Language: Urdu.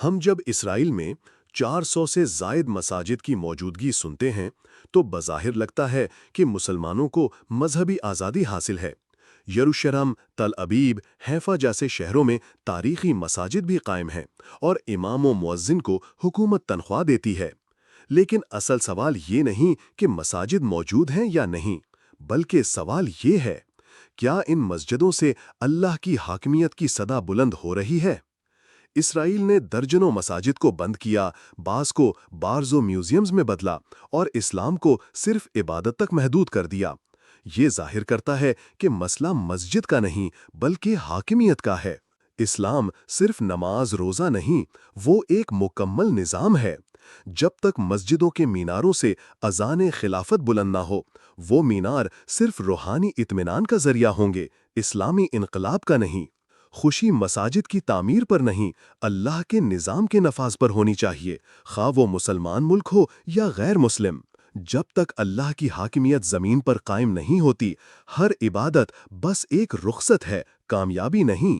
ہم جب اسرائیل میں 400 سے زائد مساجد کی موجودگی سنتے ہیں تو بظاہر لگتا ہے کہ مسلمانوں کو مذہبی آزادی حاصل ہے۔ یروشلم، تل ابیب، حیفا جیسے شہروں میں تاریخی مساجد بھی قائم ہیں اور امام و مؤذن کو حکومت تنخواہ دیتی ہے۔ لیکن اصل سوال یہ نہیں کہ مساجد موجود ہیں یا نہیں، بلکہ سوال یہ ہے، کیا ان مسجدوں سے اللہ کی حاکمیت کی صدا بلند ہو رہی ہے؟ اسرائیل نے درجنوں مساجد کو بند کیا، بعض کو بارز و میوزیمز میں بدلا اور اسلام کو صرف عبادت تک محدود کر دیا۔ یہ ظاہر کرتا ہے کہ مسئلہ مسجد کا نہیں بلکہ حاکمیت کا ہے۔ اسلام صرف نماز روزہ نہیں، وہ ایک مکمل نظام ہے۔ جب تک مسجدوں کے میناروں سے اذان خلافت بلند نہ ہو، وہ مینار صرف روحانی اطمینان کا ذریعہ ہوں گے، اسلامی انقلاب کا نہیں۔ خوشی مساجد کی تعمیر پر نہیں، اللہ کے نظام کے نفاذ پر ہونی چاہیے، خواہ وہ مسلمان ملک ہو یا غیر مسلم۔ جب تک اللہ کی حاکمیت زمین پر قائم نہیں ہوتی، ہر عبادت بس ایک رخصت ہے، کامیابی نہیں۔